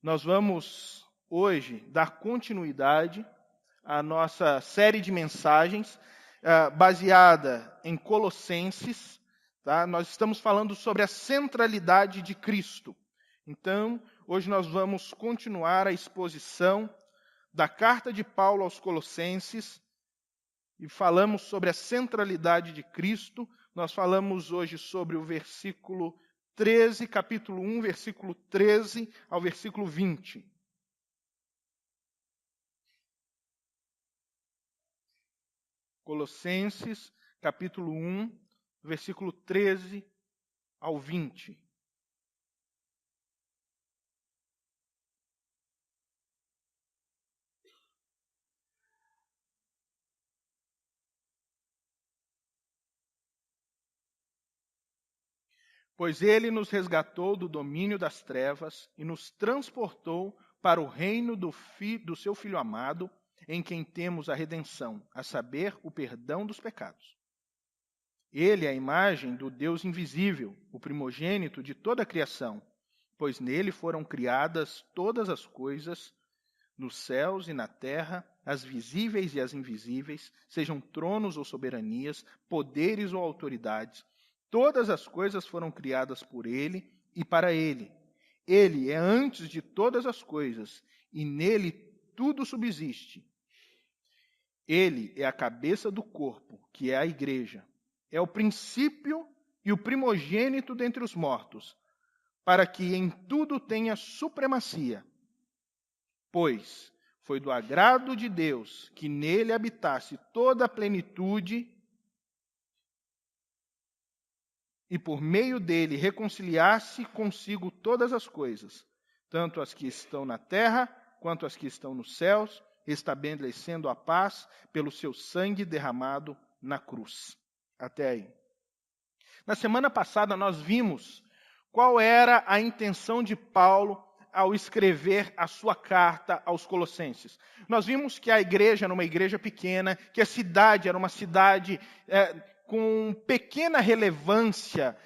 Nós vamos hoje dar continuidade à nossa série de mensagens baseada em Colossenses. Tá? Nós estamos falando sobre a centralidade de Cristo. Então, hoje nós vamos continuar a exposição da carta de Paulo aos Colossenses e falamos sobre a centralidade de Cristo. Nós falamos hoje sobre o versículo 13, capítulo 1, versículo 13 ao versículo 20. Colossenses, capítulo 1, versículo 13 ao 20. Pois ele nos resgatou do domínio das trevas e nos transportou para o reino do seu Filho amado, em quem temos a redenção, a saber, o perdão dos pecados. Ele é a imagem do Deus invisível, o primogênito de toda a criação, pois nele foram criadas todas as coisas, nos céus e na terra, as visíveis e as invisíveis, sejam tronos ou soberanias, poderes ou autoridades. Todas as coisas foram criadas por ele e para ele. Ele é antes de todas as coisas, e nele tudo subsiste. Ele é a cabeça do corpo, que é a igreja. É o princípio e o primogênito dentre os mortos, para que em tudo tenha supremacia. Pois foi do agrado de Deus que nele habitasse toda a plenitude e por meio dele reconciliasse consigo todas as coisas, tanto as que estão na terra quanto as que estão nos céus, estabelecendo a paz pelo seu sangue derramado na cruz. Até aí. Na semana passada nós vimos qual era a intenção de Paulo ao escrever a sua carta aos Colossenses. Nós vimos que a igreja era uma igreja pequena, que a cidade era uma cidade com pequena relevância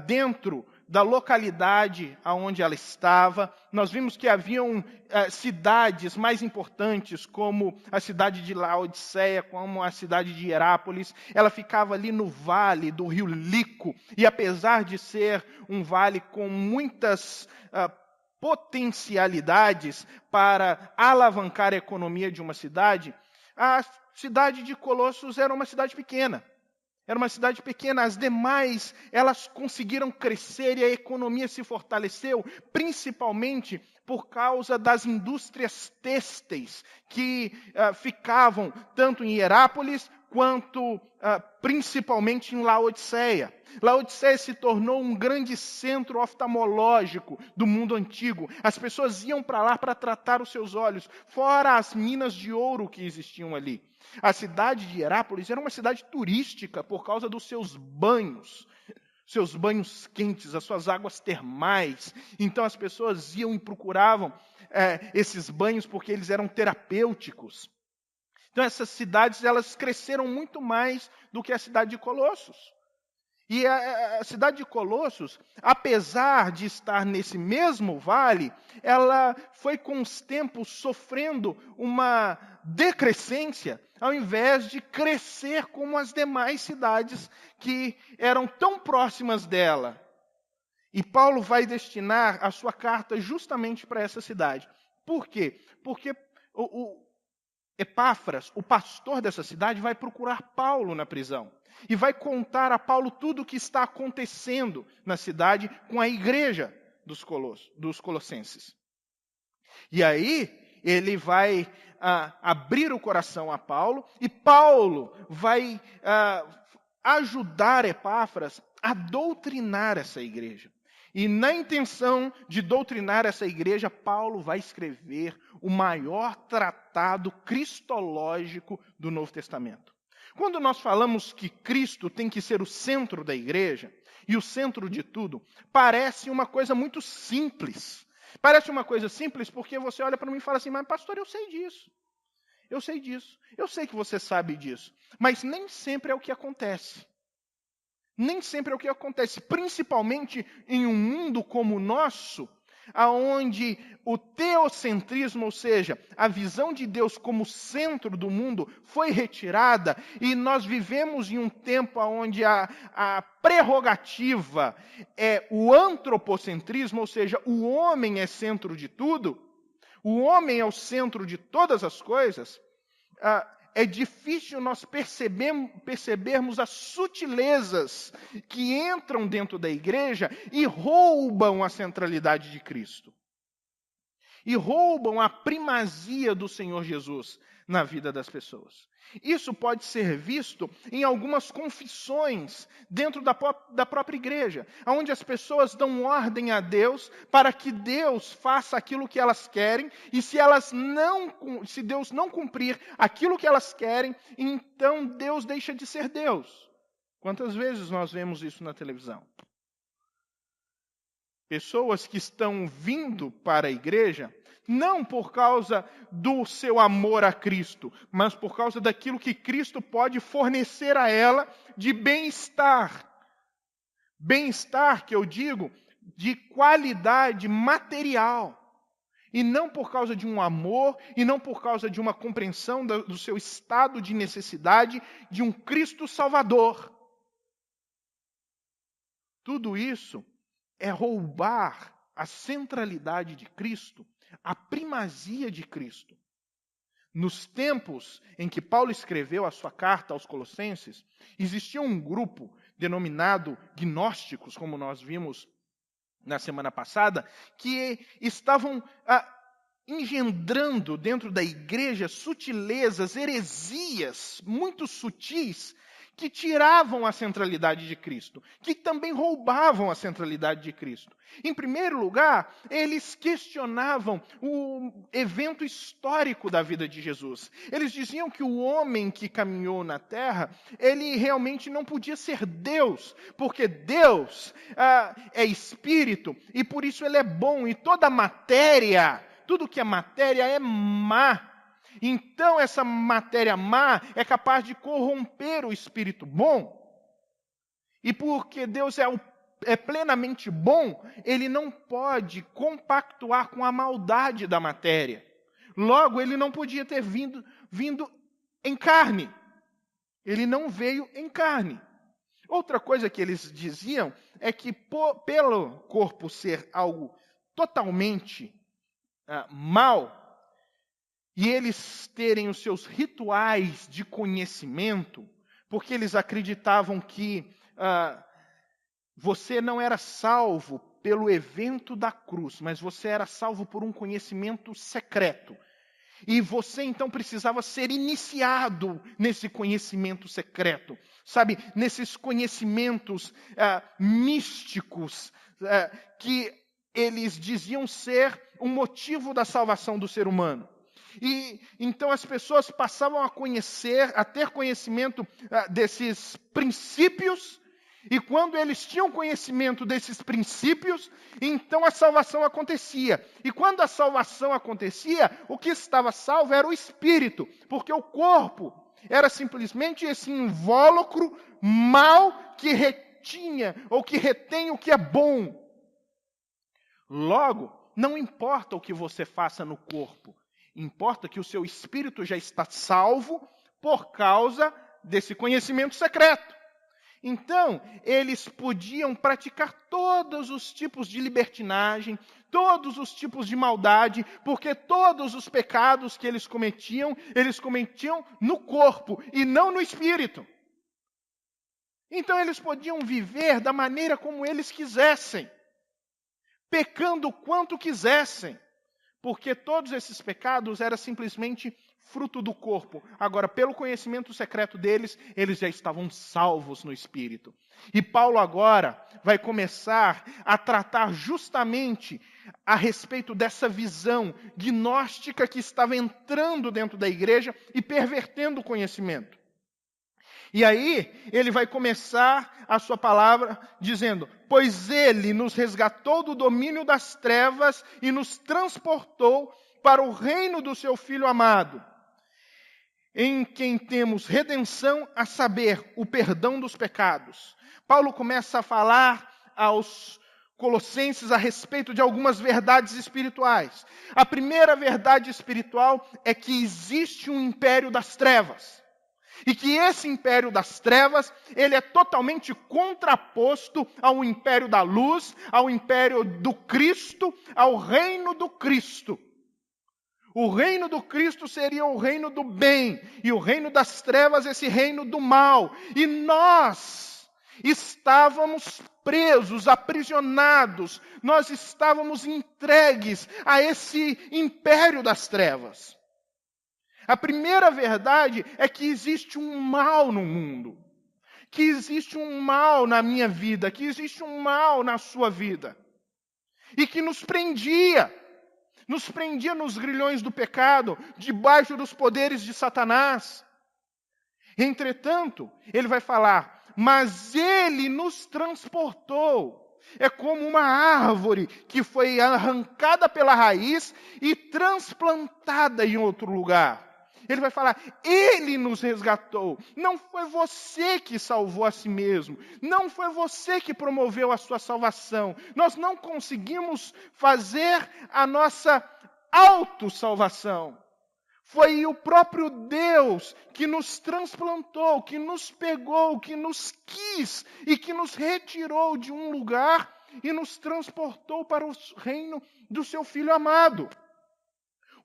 dentro da localidade aonde ela estava. Nós vimos que haviam cidades mais importantes, como a cidade de Laodiceia, como a cidade de Hierápolis. Ela ficava ali no vale do rio Lico, e apesar de ser um vale com muitas potencialidades para alavancar a economia de uma cidade, a cidade de Colossos era uma cidade pequena. Era uma cidade pequena, as demais, elas conseguiram crescer e a economia se fortaleceu, principalmente por causa das indústrias têxteis que ficavam tanto em Hierápolis quanto principalmente em Laodiceia. Laodiceia se tornou um grande centro oftalmológico do mundo antigo. As pessoas iam para lá para tratar os seus olhos, fora as minas de ouro que existiam ali. A cidade de Hierápolis era uma cidade turística por causa dos seus banhos quentes, as suas águas termais. Então as pessoas iam e procuravam esses banhos porque eles eram terapêuticos. Então essas cidades, elas cresceram muito mais do que a cidade de Colossos. E a cidade de Colossos, apesar de estar nesse mesmo vale, ela foi com os tempos sofrendo uma decrescência, ao invés de crescer como as demais cidades que eram tão próximas dela. E Paulo vai destinar a sua carta justamente para essa cidade. Por quê? Porque Epáfras, o pastor dessa cidade, vai procurar Paulo na prisão. E vai contar a Paulo tudo o que está acontecendo na cidade com a igreja dos Colossenses. E aí, ele vai abrir o coração a Paulo, e Paulo vai ajudar Epáfras a doutrinar essa igreja. E na intenção de doutrinar essa igreja, Paulo vai escrever o maior tratado cristológico do Novo Testamento. Quando nós falamos que Cristo tem que ser o centro da igreja, e o centro de tudo, parece uma coisa muito simples. Parece uma coisa simples porque você olha para mim e fala assim, mas pastor, eu sei disso. Eu sei disso. Eu sei que você sabe disso. Mas nem sempre é o que acontece. Nem sempre é o que acontece, principalmente em um mundo como o nosso, aonde o teocentrismo, ou seja, a visão de Deus como centro do mundo, foi retirada, e nós vivemos em um tempo onde a prerrogativa é o antropocentrismo, ou seja, o homem é centro de tudo, o homem é o centro de todas as coisas, é difícil nós percebermos as sutilezas que entram dentro da igreja e roubam a centralidade de Cristo. E roubam a primazia do Senhor Jesus na vida das pessoas. Isso pode ser visto em algumas confissões dentro da própria igreja, onde as pessoas dão ordem a Deus para que Deus faça aquilo que elas querem, e se Deus não cumprir aquilo que elas querem, então Deus deixa de ser Deus. Quantas vezes nós vemos isso na televisão? Pessoas que estão vindo para a igreja, não por causa do seu amor a Cristo, mas por causa daquilo que Cristo pode fornecer a ela de bem-estar. Bem-estar, que eu digo, de qualidade material. E não por causa de um amor, e não por causa de uma compreensão do seu estado de necessidade, de um Cristo Salvador. Tudo isso é roubar a centralidade de Cristo, a primazia de Cristo. Nos tempos em que Paulo escreveu a sua carta aos Colossenses, existia um grupo denominado gnósticos, como nós vimos na semana passada, que estavam engendrando dentro da igreja sutilezas, heresias muito sutis, que tiravam a centralidade de Cristo, que também roubavam a centralidade de Cristo. Em primeiro lugar, eles questionavam o evento histórico da vida de Jesus. Eles diziam que o homem que caminhou na terra, ele realmente não podia ser Deus, porque Deus é espírito, e por isso ele é bom, e toda matéria, tudo que é matéria é má. Então essa matéria má é capaz de corromper o espírito bom. E porque Deus é plenamente bom, ele não pode compactuar com a maldade da matéria. Logo, ele não podia ter vindo em carne. Ele não veio em carne. Outra coisa que eles diziam é que pelo corpo ser algo totalmente mau, e eles terem os seus rituais de conhecimento, porque eles acreditavam que você não era salvo pelo evento da cruz, mas você era salvo por um conhecimento secreto. E você então precisava ser iniciado nesse conhecimento secreto, sabe? Nesses conhecimentos místicos que eles diziam ser o motivo da salvação do ser humano. E então as pessoas passavam a ter conhecimento desses princípios, e quando eles tinham conhecimento desses princípios, então a salvação acontecia. E quando a salvação acontecia, o que estava salvo era o espírito, porque o corpo era simplesmente esse invólucro mau que retinha ou que retém o que é bom. Logo, não importa o que você faça no corpo, importa que o seu espírito já está salvo por causa desse conhecimento secreto. Então, eles podiam praticar todos os tipos de libertinagem, todos os tipos de maldade, porque todos os pecados que eles cometiam no corpo e não no espírito. Então, eles podiam viver da maneira como eles quisessem, pecando o quanto quisessem, porque todos esses pecados eram simplesmente fruto do corpo. Agora, pelo conhecimento secreto deles, eles já estavam salvos no espírito. E Paulo agora vai começar a tratar justamente a respeito dessa visão gnóstica que estava entrando dentro da igreja e pervertendo o conhecimento. E aí, ele vai começar a sua palavra dizendo: pois ele nos resgatou do domínio das trevas e nos transportou para o reino do seu Filho amado, em quem temos redenção, a saber, o perdão dos pecados. Paulo começa a falar aos Colossenses a respeito de algumas verdades espirituais. A primeira verdade espiritual é que existe um império das trevas. E que esse império das trevas, ele é totalmente contraposto ao império da luz, ao império do Cristo, ao reino do Cristo. O reino do Cristo seria o reino do bem, e o reino das trevas, esse reino do mal. E nós estávamos presos, aprisionados, nós estávamos entregues a esse império das trevas. A primeira verdade é que existe um mal no mundo, que existe um mal na minha vida, que existe um mal na sua vida, e que nos prendia nos grilhões do pecado, debaixo dos poderes de Satanás. Entretanto, ele vai falar, mas ele nos transportou. É como uma árvore que foi arrancada pela raiz e transplantada em outro lugar. Ele vai falar, ele nos resgatou. Não foi você que salvou a si mesmo. Não foi você que promoveu a sua salvação. Nós não conseguimos fazer a nossa autossalvação. Foi o próprio Deus que nos transplantou, que nos pegou, que nos quis e que nos retirou de um lugar e nos transportou para o reino do seu Filho amado.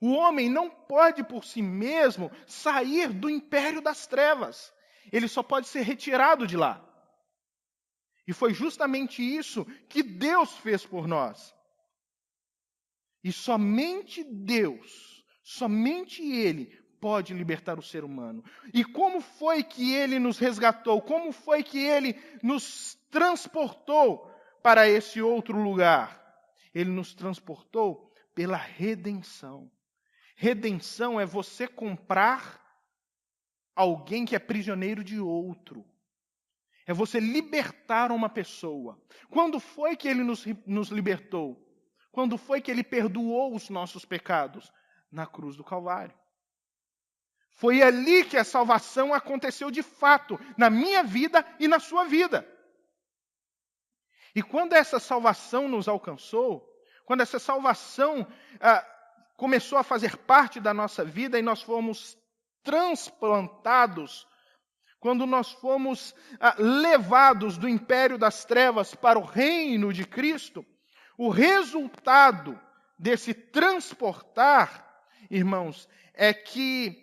O homem não pode por si mesmo sair do império das trevas. Ele só pode ser retirado de lá. E foi justamente isso que Deus fez por nós. E somente Deus, somente Ele pode libertar o ser humano. E como foi que Ele nos resgatou? Como foi que Ele nos transportou para esse outro lugar? Ele nos transportou pela redenção. Redenção é você comprar alguém que é prisioneiro de outro. É você libertar uma pessoa. Quando foi que Ele nos libertou? Quando foi que Ele perdoou os nossos pecados? Na cruz do Calvário. Foi ali que a salvação aconteceu de fato, na minha vida e na sua vida. E quando essa salvação nos alcançou, quando essa salvação começou a fazer parte da nossa vida e nós fomos transplantados, quando nós fomos levados do império das trevas para o reino de Cristo, o resultado desse transportar, irmãos, é que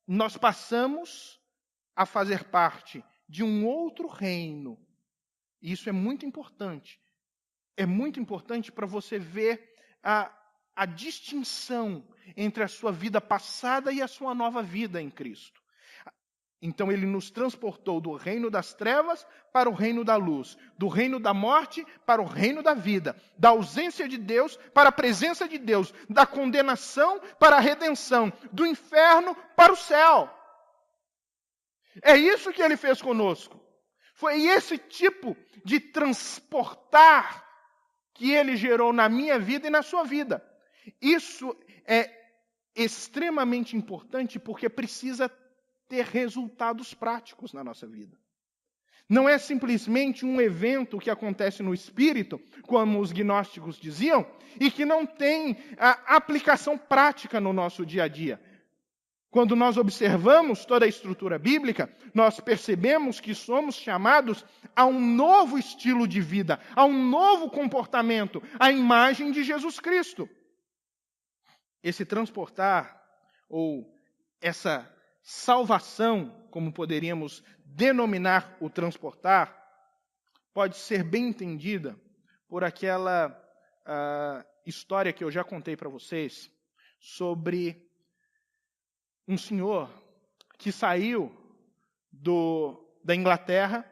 nós passamos a fazer parte de um outro reino. E isso é muito importante. É muito importante para você ver a distinção entre a sua vida passada e a sua nova vida em Cristo. Então Ele nos transportou do reino das trevas para o reino da luz, do reino da morte para o reino da vida, da ausência de Deus para a presença de Deus, da condenação para a redenção, do inferno para o céu. É isso que Ele fez conosco. Foi esse tipo de transportar que Ele gerou na minha vida e na sua vida. Isso é extremamente importante porque precisa ter resultados práticos na nossa vida. Não é simplesmente um evento que acontece no espírito, como os gnósticos diziam, e que não tem a aplicação prática no nosso dia a dia. Quando nós observamos toda a estrutura bíblica, nós percebemos que somos chamados a um novo estilo de vida, a um novo comportamento, à imagem de Jesus Cristo. Esse transportar, ou essa salvação, como poderíamos denominar o transportar, pode ser bem entendida por aquela história que eu já contei para vocês sobre um senhor que saiu da Inglaterra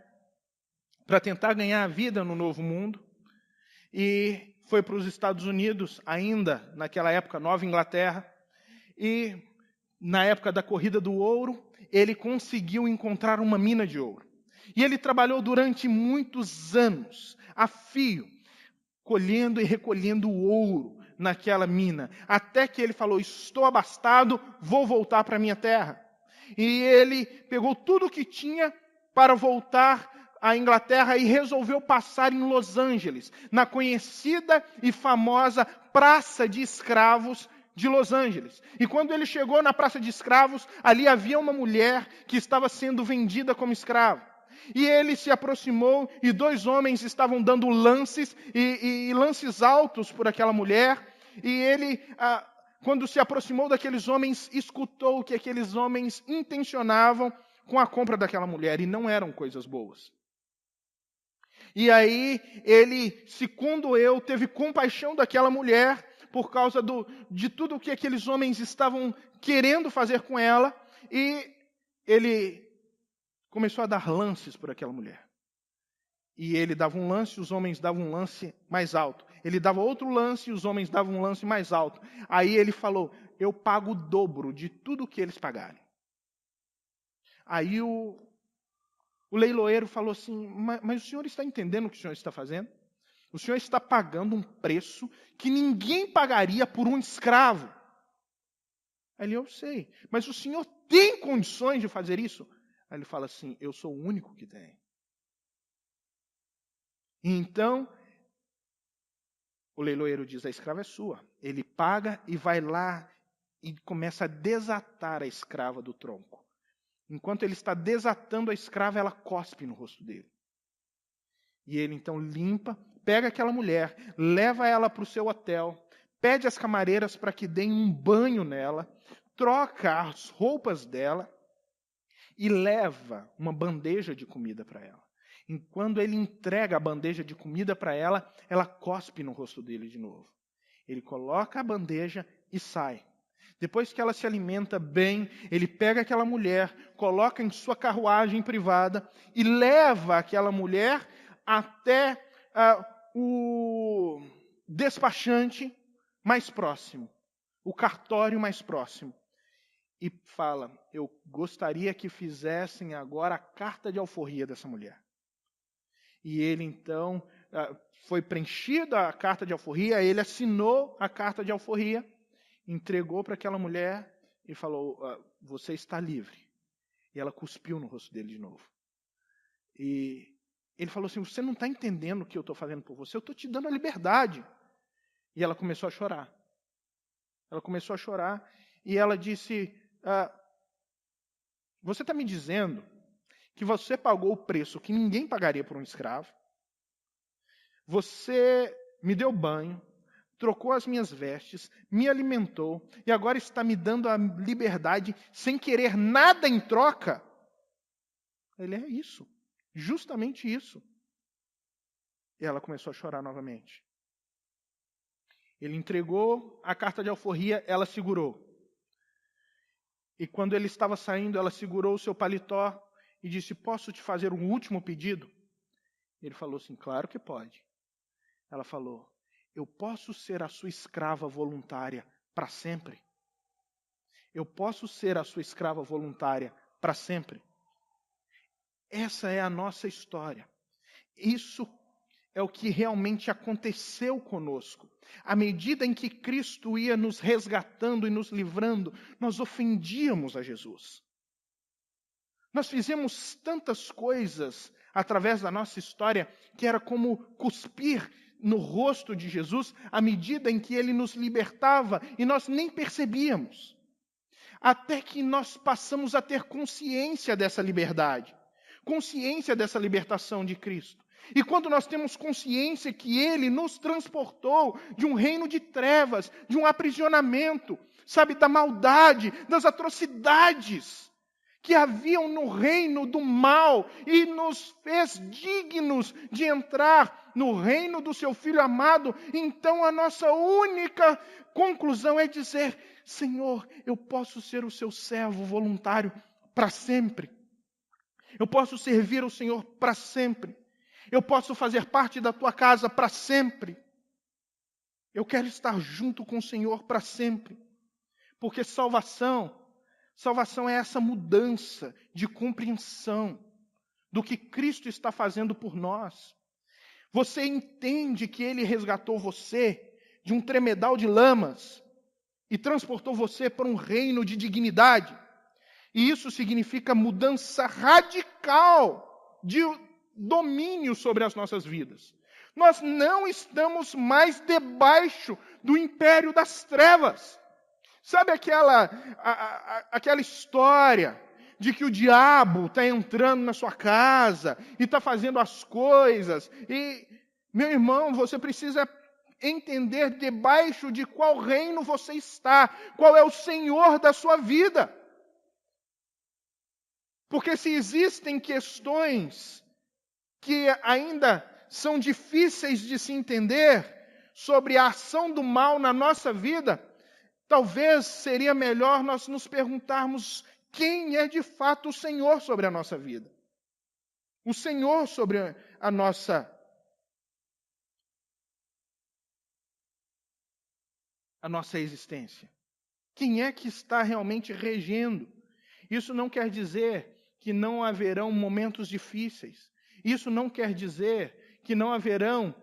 para tentar ganhar a vida no Novo Mundo e foi para os Estados Unidos, ainda naquela época, Nova Inglaterra, e na época da corrida do ouro, ele conseguiu encontrar uma mina de ouro. E ele trabalhou durante muitos anos, a fio, colhendo e recolhendo o ouro naquela mina, até que ele falou, estou abastado, vou voltar para a minha terra. E ele pegou tudo o que tinha para voltar a Inglaterra e resolveu passar em Los Angeles, na conhecida e famosa Praça de Escravos de Los Angeles. E quando ele chegou na Praça de Escravos, ali havia uma mulher que estava sendo vendida como escrava. E ele se aproximou e 2 homens estavam dando lances e lances altos por aquela mulher. E ele, quando se aproximou daqueles homens, escutou que aqueles homens intencionavam com a compra daquela mulher. E não eram coisas boas. E aí ele, segundo eu, teve compaixão daquela mulher por causa de tudo o que aqueles homens estavam querendo fazer com ela. E ele começou a dar lances por aquela mulher. E ele dava um lance, os homens davam um lance mais alto. Ele dava outro lance e os homens davam um lance mais alto. Aí ele falou, eu pago o dobro de tudo que eles pagarem. Aí o leiloeiro falou assim, mas o senhor está entendendo o que o senhor está fazendo? O senhor está pagando um preço que ninguém pagaria por um escravo. Aí ele, eu sei, mas o senhor tem condições de fazer isso? Aí ele fala assim, eu sou o único que tem. E então, o leiloeiro diz, a escrava é sua. Ele paga e vai lá e começa a desatar a escrava do tronco. Enquanto ele está desatando a escrava, ela cospe no rosto dele. E ele então limpa, pega aquela mulher, leva ela para o seu hotel, pede às camareiras para que deem um banho nela, troca as roupas dela e leva uma bandeja de comida para ela. E quando ele entrega a bandeja de comida para ela, ela cospe no rosto dele de novo. Ele coloca a bandeja e sai. Depois que ela se alimenta bem, ele pega aquela mulher, coloca em sua carruagem privada e leva aquela mulher até o despachante mais próximo, o cartório mais próximo. E fala, eu gostaria que fizessem agora a carta de alforria dessa mulher. E ele então, foi preenchida a carta de alforria, ele assinou a carta de alforria, entregou para aquela mulher e falou, você está livre. E ela cuspiu no rosto dele de novo. E ele falou assim, você não está entendendo o que eu estou fazendo por você, eu estou te dando a liberdade. E ela começou a chorar. Ela começou a chorar e ela disse, você está me dizendo que você pagou o preço que ninguém pagaria por um escravo, você me deu banho, trocou as minhas vestes, me alimentou e agora está me dando a liberdade sem querer nada em troca? Ele é isso, justamente isso. E ela começou a chorar novamente. Ele entregou a carta de alforria, ela segurou. E quando ele estava saindo, ela segurou o seu paletó e disse, posso te fazer um último pedido? Ele falou assim, claro que pode. Ela falou, eu posso ser a sua escrava voluntária para sempre? Eu posso ser a sua escrava voluntária para sempre? Essa é a nossa história. Isso é o que realmente aconteceu conosco. À medida em que Cristo ia nos resgatando e nos livrando, nós ofendíamos a Jesus. Nós fizemos tantas coisas através da nossa história que era como cuspir no rosto de Jesus à medida em que ele nos libertava e nós nem percebíamos. Até que nós passamos a ter consciência dessa liberdade, consciência dessa libertação de Cristo. E quando nós temos consciência que Ele nos transportou de um reino de trevas, de um aprisionamento, sabe, da maldade, das atrocidades que haviam no reino do mal e nos fez dignos de entrar no reino do seu Filho amado, então a nossa única conclusão é dizer, Senhor, eu posso ser o seu servo voluntário para sempre. Eu posso servir ao Senhor para sempre. Eu posso fazer parte da tua casa para sempre. Eu quero estar junto com o Senhor para sempre. Porque salvação é essa mudança de compreensão do que Cristo está fazendo por nós. Você entende que Ele resgatou você de um tremedal de lamas e transportou você para um reino de dignidade. E isso significa mudança radical domínio sobre as nossas vidas. Nós não estamos mais debaixo do império das trevas. Sabe aquela história de que o diabo está entrando na sua casa e está fazendo as coisas? E, meu irmão, você precisa entender debaixo de qual reino você está, qual é o Senhor da sua vida. Porque se existem questões que ainda são difíceis de se entender sobre a ação do mal na nossa vida, talvez seria melhor nós nos perguntarmos quem é de fato o Senhor sobre a nossa vida. O Senhor sobre a nossa existência. Quem é que está realmente regendo? Isso não quer dizer que não haverão momentos difíceis. Isso não quer dizer que não haverão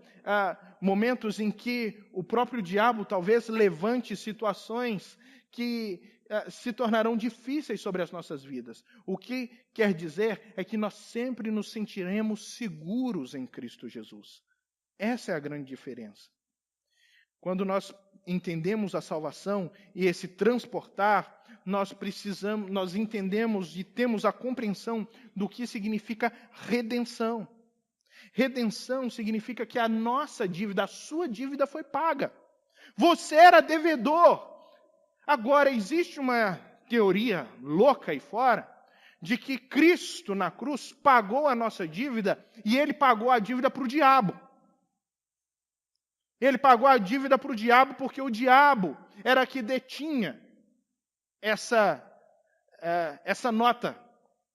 momentos em que o próprio diabo talvez levante situações que se tornarão difíceis sobre as nossas vidas. O que quer dizer é que nós sempre nos sentiremos seguros em Cristo Jesus. Essa é a grande diferença. Quando nós entendemos a salvação e esse transportar, nós entendemos e temos a compreensão do que significa redenção. Redenção significa que a nossa dívida, a sua dívida foi paga. Você era devedor. Agora, existe uma teoria louca aí fora de que Cristo na cruz pagou a nossa dívida e Ele pagou a dívida para o diabo. Ele pagou a dívida para o diabo porque o diabo era que detinha essa nota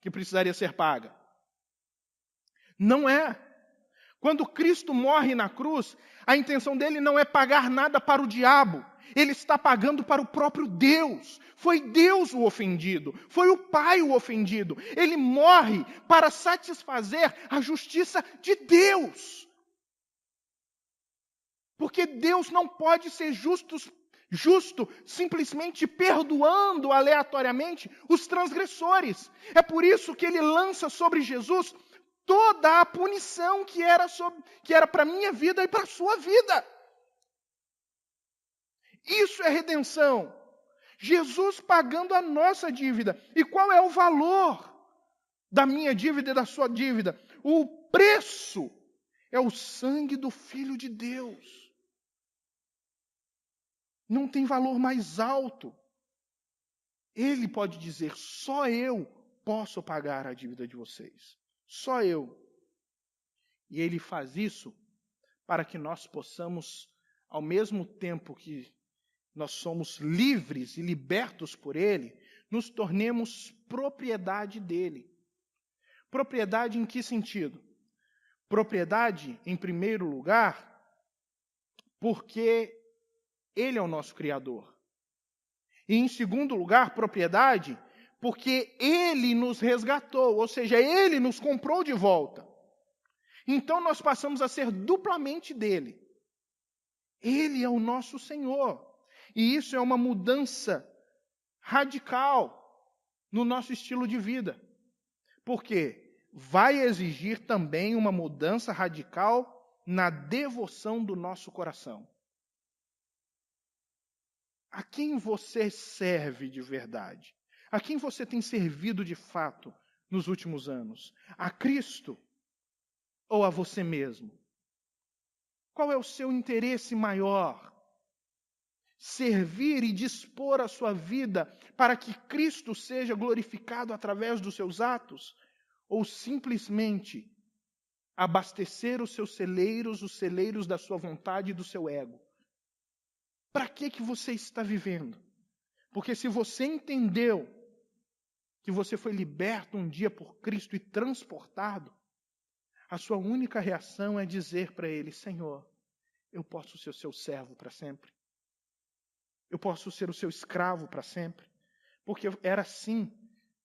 que precisaria ser paga. Não é. Quando Cristo morre na cruz, a intenção dele não é pagar nada para o diabo. Ele está pagando para o próprio Deus. Foi Deus o ofendido. Foi o Pai o ofendido. Ele morre para satisfazer a justiça de Deus. Porque Deus não pode ser justo simplesmente perdoando aleatoriamente os transgressores. É por isso que ele lança sobre Jesus toda a punição que era para a minha vida e para a sua vida. Isso é redenção. Jesus pagando a nossa dívida. E qual é o valor da minha dívida e da sua dívida? O preço é o sangue do Filho de Deus. Não tem valor mais alto. Ele pode dizer, só eu posso pagar a dívida de vocês. Só eu. E ele faz isso para que nós possamos, ao mesmo tempo que nós somos livres e libertos por ele, nos tornemos propriedade dele. Propriedade em que sentido? Propriedade, em primeiro lugar, porque ele é o nosso Criador. E em segundo lugar, propriedade, porque ele nos resgatou, ou seja, ele nos comprou de volta. Então nós passamos a ser duplamente dele. Ele é o nosso Senhor. E isso é uma mudança radical no nosso estilo de vida. Porque vai exigir também uma mudança radical na devoção do nosso coração. A quem você serve de verdade? A quem você tem servido de fato nos últimos anos? A Cristo ou a você mesmo? Qual é o seu interesse maior? Servir e dispor a sua vida para que Cristo seja glorificado através dos seus atos? Ou simplesmente abastecer os celeiros da sua vontade e do seu ego? Para que você está vivendo? Porque se você entendeu que você foi liberto um dia por Cristo e transportado, a sua única reação é dizer para ele, Senhor, eu posso ser o seu servo para sempre. Eu posso ser o seu escravo para sempre. Porque era assim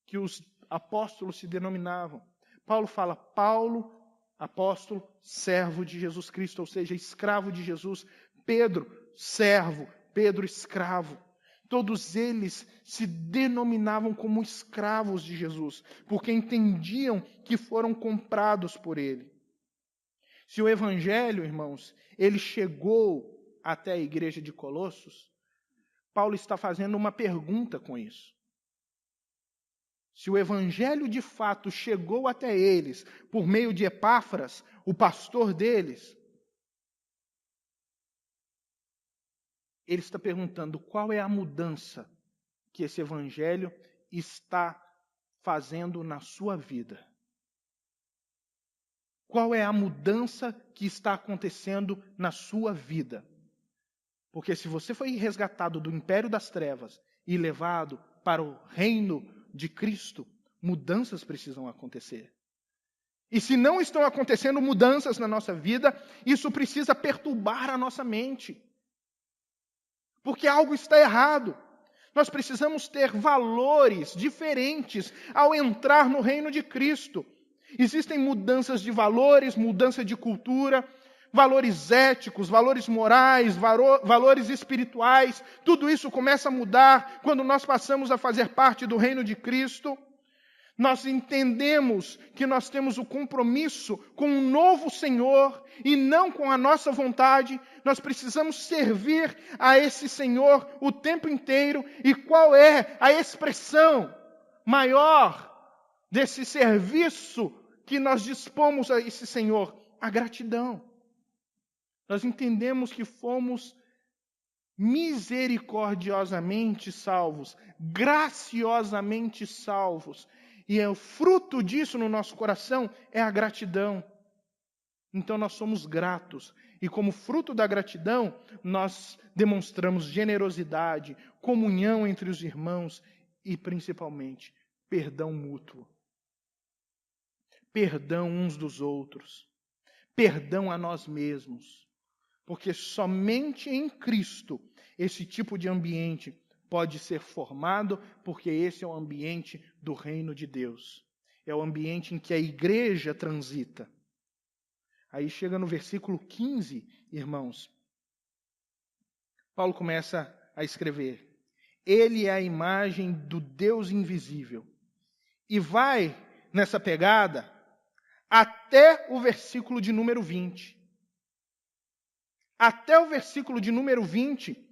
que os apóstolos se denominavam. Paulo fala, Paulo, apóstolo, servo de Jesus Cristo, ou seja, escravo de Jesus. Pedro, servo. Pedro, escravo. todos eles se denominavam como escravos de Jesus, porque entendiam que foram comprados por ele. Se o evangelho, irmãos, ele chegou até a igreja de Colossos, Paulo está fazendo uma pergunta com isso. Se o evangelho de fato chegou até eles por meio de Epáfras, o pastor deles, ele está perguntando qual é a mudança que esse evangelho está fazendo na sua vida. Qual é a mudança que está acontecendo na sua vida? Porque se você foi resgatado do império das trevas e levado para o reino de Cristo, mudanças precisam acontecer. E se não estão acontecendo mudanças na nossa vida, isso precisa perturbar a nossa mente. Porque algo está errado. Nós precisamos ter valores diferentes ao entrar no reino de Cristo. Existem mudanças de valores, mudança de cultura, valores éticos, valores morais, valores espirituais. Tudo isso começa a mudar quando nós passamos a fazer parte do reino de Cristo. Nós entendemos que nós temos o compromisso com um novo Senhor e não com a nossa vontade. Nós precisamos servir a esse Senhor o tempo inteiro. E qual é a expressão maior desse serviço que nós dispomos a esse Senhor? A gratidão. Nós entendemos que fomos misericordiosamente salvos, graciosamente salvos. E o fruto disso no nosso coração é a gratidão. Então nós somos gratos. E como fruto da gratidão, nós demonstramos generosidade, comunhão entre os irmãos e, principalmente, perdão mútuo. Perdão uns dos outros. Perdão a nós mesmos. Porque somente em Cristo esse tipo de ambiente pode ser formado, porque esse é o ambiente do reino de Deus. É o ambiente em que a igreja transita. Aí chega no versículo 15, irmãos. Paulo começa a escrever: Ele é a imagem do Deus invisível. E vai nessa pegada até o versículo de número 20. Até o versículo de número 20,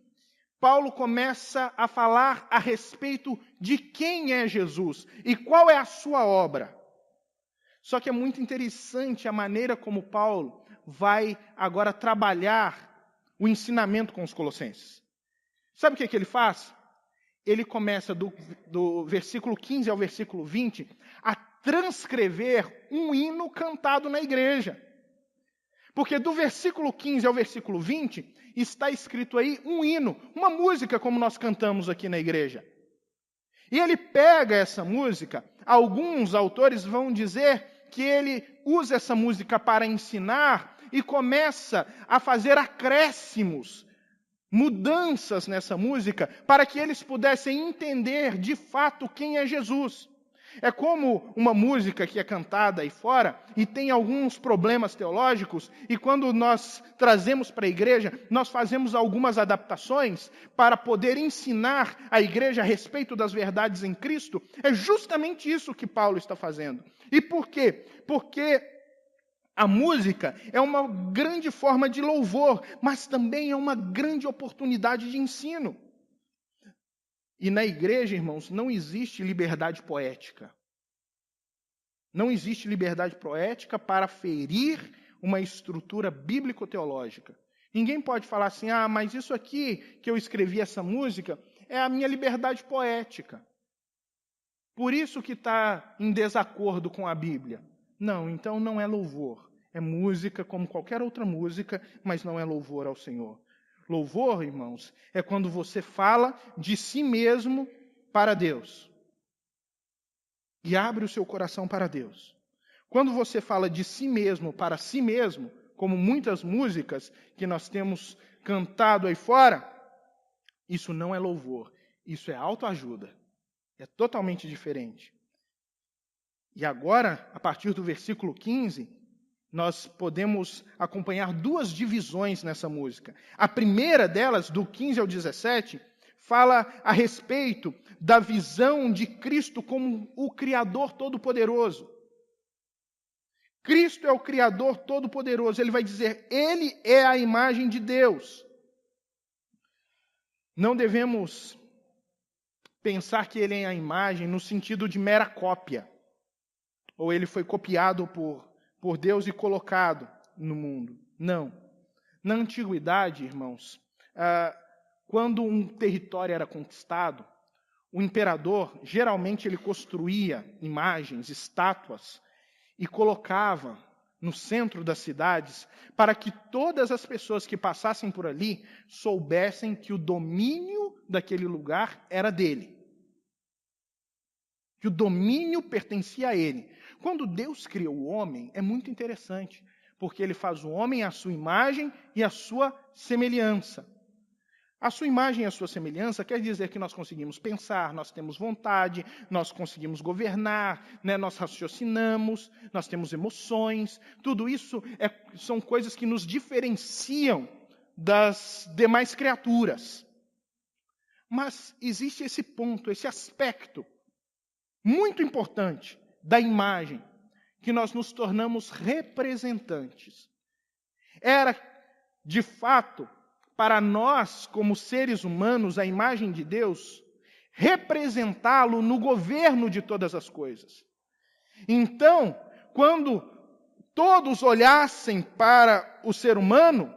Paulo começa a falar a respeito de quem é Jesus e qual é a sua obra. Só que é muito interessante a maneira como Paulo vai agora trabalhar o ensinamento com os colossenses. Sabe o que ele faz? Ele começa do versículo 15 ao versículo 20 a transcrever um hino cantado na igreja. Porque do versículo 15 ao versículo 20, está escrito aí um hino, uma música como nós cantamos aqui na igreja. E ele pega essa música, alguns autores vão dizer que ele usa essa música para ensinar e começa a fazer acréscimos, mudanças nessa música, para que eles pudessem entender de fato quem é Jesus. É como uma música que é cantada aí fora e tem alguns problemas teológicos, e quando nós trazemos para a igreja, nós fazemos algumas adaptações para poder ensinar a igreja a respeito das verdades em Cristo. É justamente isso que Paulo está fazendo. E por quê? Porque a música é uma grande forma de louvor, mas também é uma grande oportunidade de ensino. E na igreja, irmãos, não existe liberdade poética. Não existe liberdade poética para ferir uma estrutura bíblico-teológica. Ninguém pode falar assim, mas isso aqui que eu escrevi essa música é a minha liberdade poética. Por isso que está em desacordo com a Bíblia. Não, então não é louvor. É música como qualquer outra música, mas não é louvor ao Senhor. Louvor, irmãos, é quando você fala de si mesmo para Deus. E abre o seu coração para Deus. Quando você fala de si mesmo para si mesmo, como muitas músicas que nós temos cantado aí fora, isso não é louvor, isso é autoajuda. É totalmente diferente. E agora, a partir do versículo 15, nós podemos acompanhar duas divisões nessa música. A primeira delas, do 15 ao 17, fala a respeito da visão de Cristo como o Criador Todo-Poderoso. Cristo é o Criador Todo-Poderoso. Ele vai dizer, Ele é a imagem de Deus. Não devemos pensar que Ele é a imagem no sentido de mera cópia. Ou Ele foi copiado por Deus e colocado no mundo. Não. Na antiguidade, irmãos, quando um território era conquistado, o imperador, geralmente, ele construía imagens, estátuas, e colocava no centro das cidades, para que todas as pessoas que passassem por ali soubessem que o domínio daquele lugar era dele. Que o domínio pertencia a ele. Quando Deus criou o homem, é muito interessante, porque ele faz o homem à sua imagem e à sua semelhança. A sua imagem e a sua semelhança quer dizer que nós conseguimos pensar, nós temos vontade, nós conseguimos governar, nós raciocinamos, nós temos emoções. Tudo isso são coisas que nos diferenciam das demais criaturas. Mas existe esse ponto, esse aspecto muito importante da imagem, que nós nos tornamos representantes. Era, de fato, para nós, como seres humanos, a imagem de Deus, representá-lo no governo de todas as coisas. Então, quando todos olhassem para o ser humano,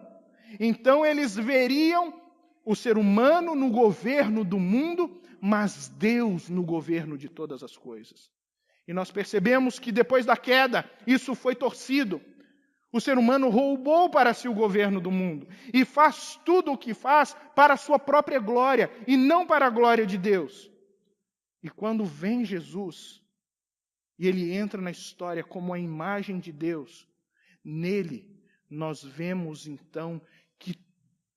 então eles veriam o ser humano no governo do mundo, mas Deus no governo de todas as coisas. E nós percebemos que depois da queda, isso foi torcido. O ser humano roubou para si o governo do mundo e faz tudo o que faz para a sua própria glória e não para a glória de Deus. E quando vem Jesus e ele entra na história como a imagem de Deus, nele nós vemos então que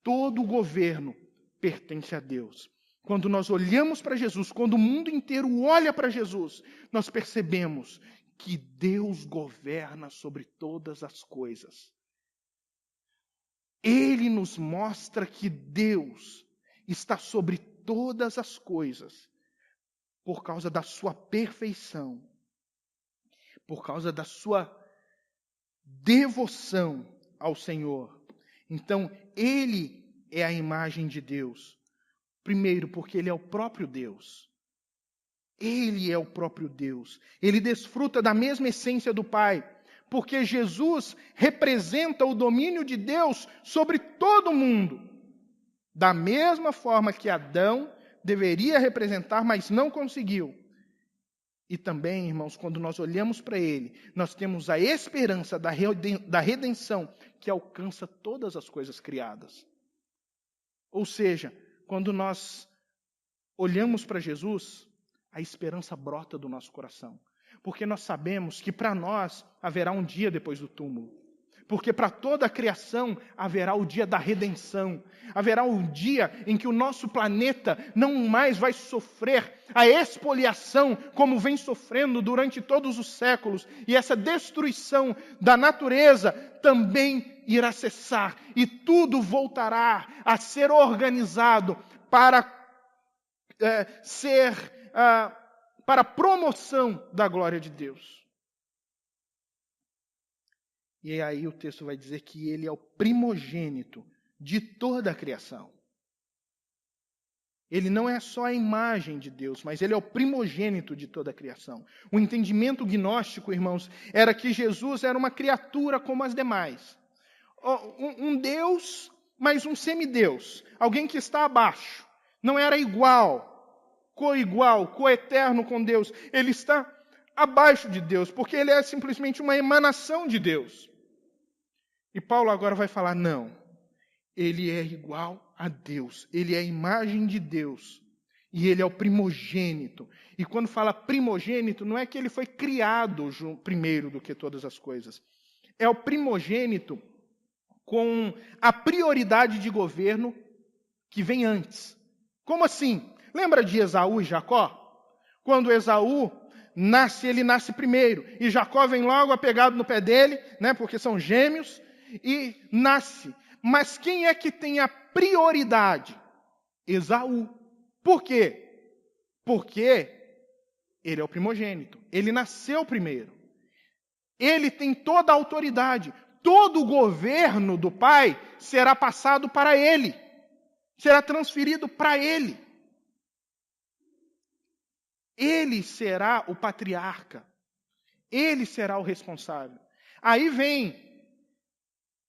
todo o governo pertence a Deus. Quando nós olhamos para Jesus, quando o mundo inteiro olha para Jesus, nós percebemos que Deus governa sobre todas as coisas. Ele nos mostra que Deus está sobre todas as coisas por causa da sua perfeição, por causa da sua devoção ao Senhor. Então, Ele é a imagem de Deus. Primeiro, porque Ele é o próprio Deus. Ele é o próprio Deus. Ele desfruta da mesma essência do Pai, porque Jesus representa o domínio de Deus sobre todo o mundo. Da mesma forma que Adão deveria representar, mas não conseguiu. E também, irmãos, quando nós olhamos para Ele, nós temos a esperança da redenção que alcança todas as coisas criadas. Ou seja, quando nós olhamos para Jesus, a esperança brota do nosso coração. Porque nós sabemos que para nós haverá um dia depois do túmulo. Porque para toda a criação haverá o dia da redenção. Haverá um dia em que o nosso planeta não mais vai sofrer a expoliação como vem sofrendo durante todos os séculos. E essa destruição da natureza também irá cessar. E tudo voltará a ser organizado para para a promoção da glória de Deus. E aí o texto vai dizer que Ele é o primogênito de toda a criação. Ele não é só a imagem de Deus, mas Ele é o primogênito de toda a criação. O entendimento gnóstico, irmãos, era que Jesus era uma criatura como as demais. Um Deus, mas um semideus. Alguém que está abaixo. Não era igual, coeterno com Deus. Ele está abaixo de Deus, porque Ele é simplesmente uma emanação de Deus. E Paulo agora vai falar, não, Ele é igual a Deus, Ele é a imagem de Deus, e Ele é o primogênito. E quando fala primogênito, não é que Ele foi criado primeiro do que todas as coisas. É o primogênito com a prioridade de governo que vem antes. Como assim? Lembra de Esaú e Jacó? Quando Esaú nasce, ele nasce primeiro. E Jacó vem logo apegado no pé dele, porque são gêmeos, e nasce. Mas quem é que tem a prioridade? Esaú. Por quê? Porque ele é o primogênito. Ele nasceu primeiro. Ele tem toda a autoridade. Todo o governo do pai será passado para ele. Será transferido para ele. Ele será o patriarca. Ele será o responsável. Aí vem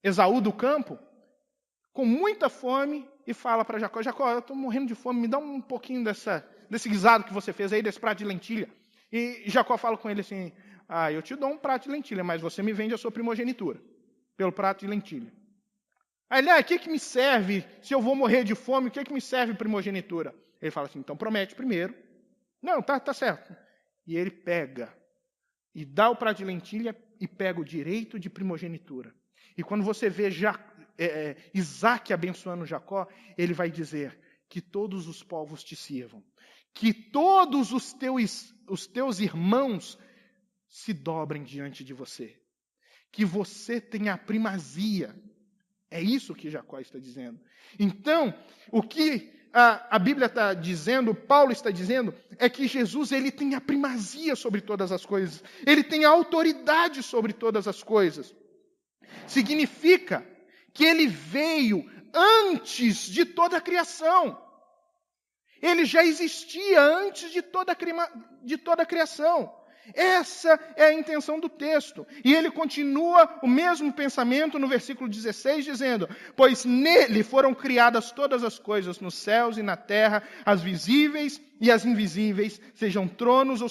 Esaú do campo, com muita fome, e fala para Jacó: Jacó, eu estou morrendo de fome, me dá um pouquinho desse guisado que você fez aí, desse prato de lentilha. E Jacó fala com ele assim: eu te dou um prato de lentilha, mas você me vende a sua primogenitura pelo prato de lentilha. Aí ele: o que me serve se eu vou morrer de fome? O que me serve primogenitura? Ele fala assim: então promete primeiro. Não, tá certo. E ele pega e dá o prato de lentilha e pega o direito de primogenitura. E quando você vê Isaac abençoando Jacó, ele vai dizer: que todos os povos te sirvam, que todos os teus irmãos se dobrem diante de você, que você tenha a primazia. É isso que Jacó está dizendo. Então, o que a Bíblia está dizendo, Paulo está dizendo, é que Jesus ele tem a primazia sobre todas as coisas. Ele tem a autoridade sobre todas as coisas. Significa que ele veio antes de toda a criação. Ele já existia antes de toda a criação. Essa é a intenção do texto. E ele continua o mesmo pensamento no versículo 16, dizendo: pois nele foram criadas todas as coisas, nos céus e na terra, as visíveis e as invisíveis, sejam tronos ou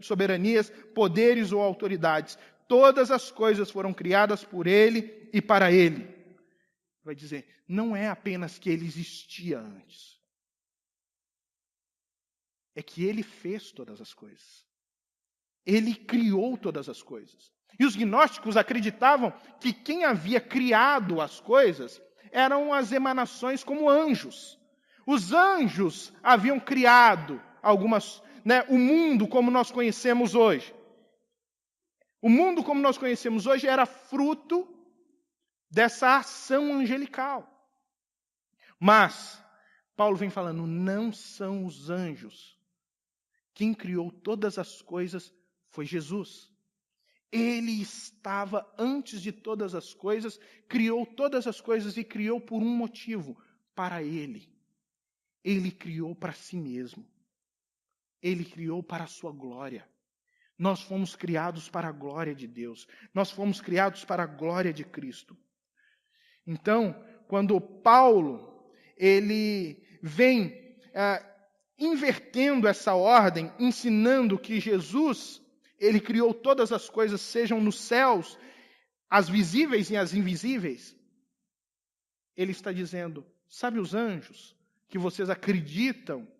soberanias, poderes ou autoridades. Todas as coisas foram criadas por ele e para ele. Vai dizer, não é apenas que ele existia antes. É que ele fez todas as coisas. Ele criou todas as coisas. E os gnósticos acreditavam que quem havia criado as coisas eram as emanações como anjos. Os anjos haviam criado o mundo como nós conhecemos hoje. O mundo como nós conhecemos hoje era fruto dessa ação angelical. Mas Paulo vem falando, não são os anjos. Quem criou todas as coisas foi Jesus. Ele estava antes de todas as coisas, criou todas as coisas e criou por um motivo, para ele. Ele criou para si mesmo. Ele criou para a sua glória. Nós fomos criados para a glória de Deus. Nós fomos criados para a glória de Cristo. Então, quando Paulo ele vem invertendo essa ordem, ensinando que Jesus ele criou todas as coisas, sejam nos céus, as visíveis e as invisíveis. Ele está dizendo, sabe os anjos, que vocês acreditam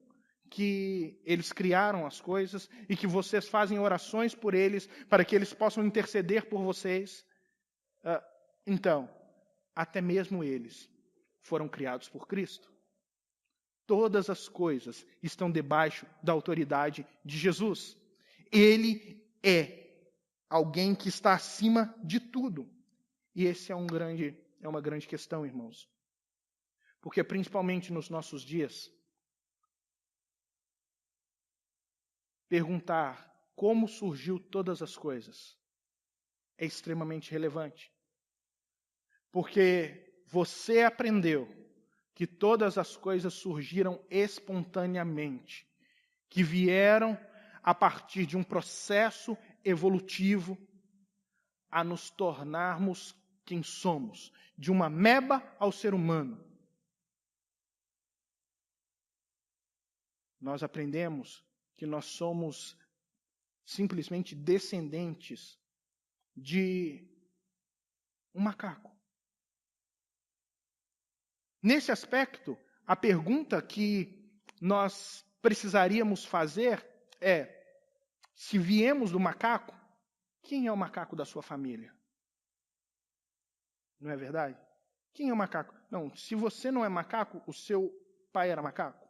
que eles criaram as coisas e que vocês fazem orações por eles, para que eles possam interceder por vocês? Então, até mesmo eles foram criados por Cristo. Todas as coisas estão debaixo da autoridade de Jesus. Ele é alguém que está acima de tudo. E esse é uma grande questão, irmãos. Porque principalmente nos nossos dias, perguntar como surgiu todas as coisas é extremamente relevante. Porque você aprendeu que todas as coisas surgiram espontaneamente, que vieram a partir de um processo evolutivo a nos tornarmos quem somos, de uma ameba ao ser humano. Nós aprendemos que nós somos simplesmente descendentes de um macaco. Nesse aspecto, a pergunta que nós precisaríamos fazer é, se viemos do macaco, quem é o macaco da sua família? Não é verdade? Quem é o macaco? Não, se você não é macaco, o seu pai era macaco?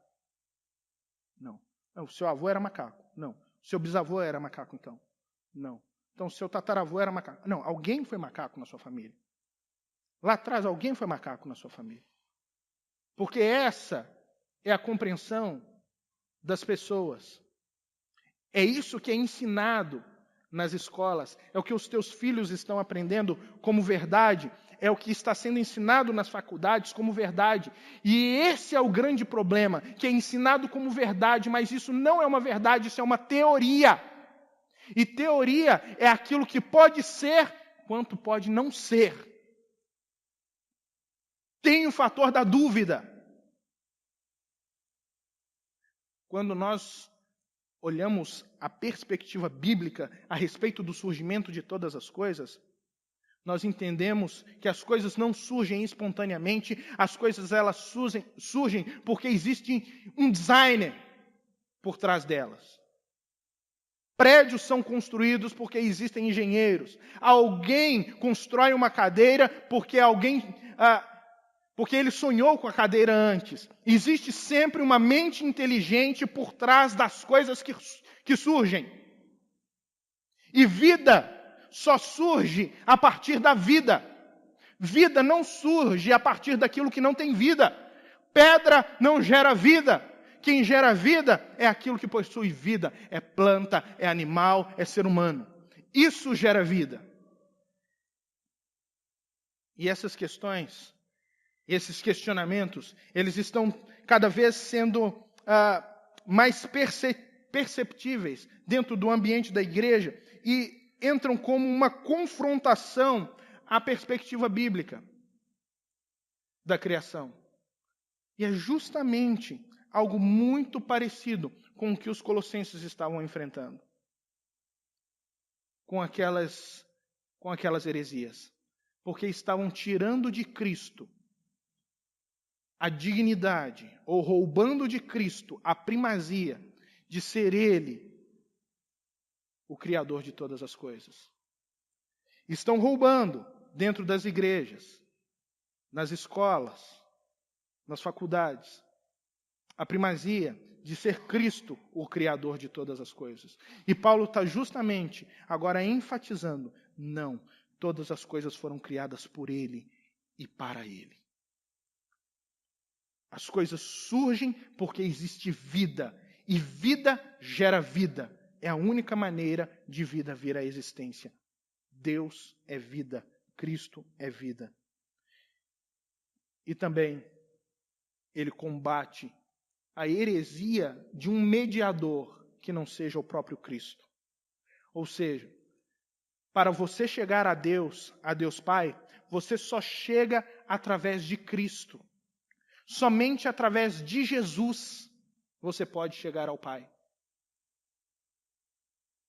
Não. Não, o seu avô era macaco? Não. O seu bisavô era macaco, então? Não. Então, o seu tataravô era macaco? Não, alguém foi macaco na sua família. Lá atrás, alguém foi macaco na sua família. Porque essa é a compreensão das pessoas. É isso que é ensinado nas escolas, é o que os teus filhos estão aprendendo como verdade, é o que está sendo ensinado nas faculdades como verdade. E esse é o grande problema, que é ensinado como verdade, mas isso não é uma verdade, isso é uma teoria. E teoria é aquilo que pode ser, quanto pode não ser. Tem o fator da dúvida. Quando nós olhamos a perspectiva bíblica a respeito do surgimento de todas as coisas, nós entendemos que as coisas não surgem espontaneamente, as coisas elas surgem porque existe um designer por trás delas. Prédios são construídos porque existem engenheiros. Alguém constrói uma cadeira porque porque ele sonhou com a cadeira antes. Existe sempre uma mente inteligente por trás das coisas que surgem. E vida só surge a partir da vida. Vida não surge a partir daquilo que não tem vida. Pedra não gera vida. Quem gera vida é aquilo que possui vida. É planta, é animal, é ser humano. Isso gera vida. E essas questões, esses questionamentos, eles estão cada vez sendo mais perceptíveis dentro do ambiente da igreja e entram como uma confrontação à perspectiva bíblica da criação. E é justamente algo muito parecido com o que os colossenses estavam enfrentando. Com aquelas heresias. Porque estavam tirando de Cristo a dignidade, ou roubando de Cristo a primazia de ser Ele o Criador de todas as coisas. Estão roubando dentro das igrejas, nas escolas, nas faculdades, a primazia de ser Cristo o Criador de todas as coisas. E Paulo está justamente agora enfatizando, não, todas as coisas foram criadas por Ele e para Ele. As coisas surgem porque existe vida, e vida gera vida. É a única maneira de vida vir à existência. Deus é vida, Cristo é vida. E também ele combate a heresia de um mediador que não seja o próprio Cristo. Ou seja, para você chegar a Deus Pai, você só chega através de Cristo. Somente através de Jesus você pode chegar ao Pai.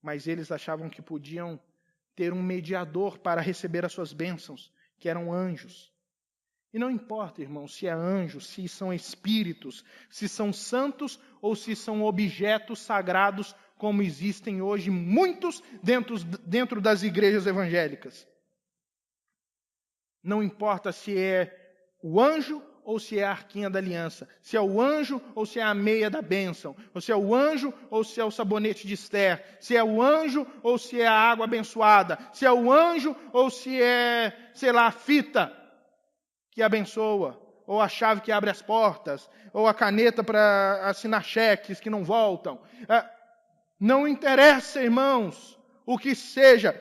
Mas eles achavam que podiam ter um mediador para receber as suas bênçãos, que eram anjos. E não importa, irmãos, se é anjo, se são espíritos, se são santos ou se são objetos sagrados, como existem hoje muitos dentro das igrejas evangélicas. Não importa se é o anjo ou se é a arquinha da aliança, se é o anjo ou se é a meia da bênção, ou se é o anjo ou se é o sabonete de Esther, se é o anjo ou se é a água abençoada, se é o anjo ou se é, sei lá, a fita que abençoa, ou a chave que abre as portas, ou a caneta para assinar cheques que não voltam. Não interessa, irmãos, o que seja,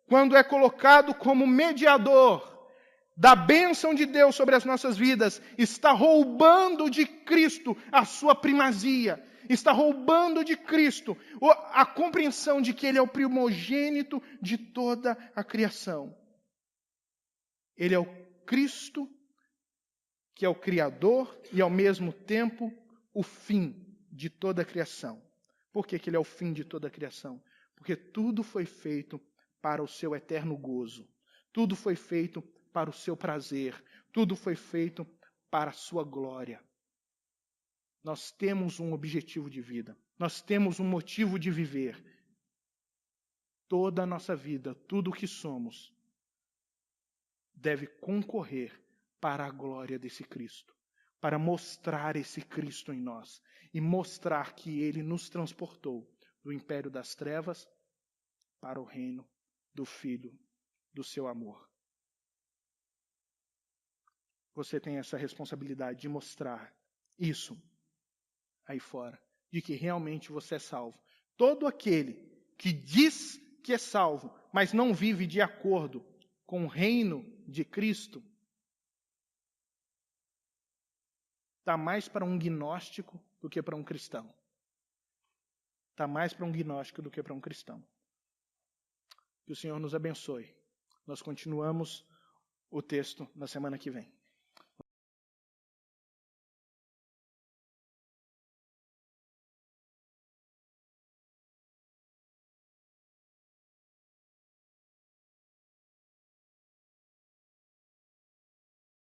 quando é colocado como mediador da bênção de Deus sobre as nossas vidas, está roubando de Cristo a sua primazia, está roubando de Cristo a compreensão de que Ele é o primogênito de toda a criação. Ele é o Cristo, que é o Criador e ao mesmo tempo o fim de toda a criação. Por que Ele é o fim de toda a criação? Porque tudo foi feito para o seu eterno gozo. Tudo foi feito para o seu prazer. Tudo foi feito para a sua glória. Nós temos um objetivo de vida. Nós temos um motivo de viver. Toda a nossa vida, tudo o que somos, deve concorrer para a glória desse Cristo. Para mostrar esse Cristo em nós. E mostrar que Ele nos transportou do império das trevas para o reino do Filho do seu amor. Você tem essa responsabilidade de mostrar isso aí fora, de que realmente você é salvo. Todo aquele que diz que é salvo, mas não vive de acordo com o reino de Cristo, está mais para um gnóstico do que para um cristão. Está mais para um gnóstico do que para um cristão. Que o Senhor nos abençoe. Nós continuamos o texto na semana que vem.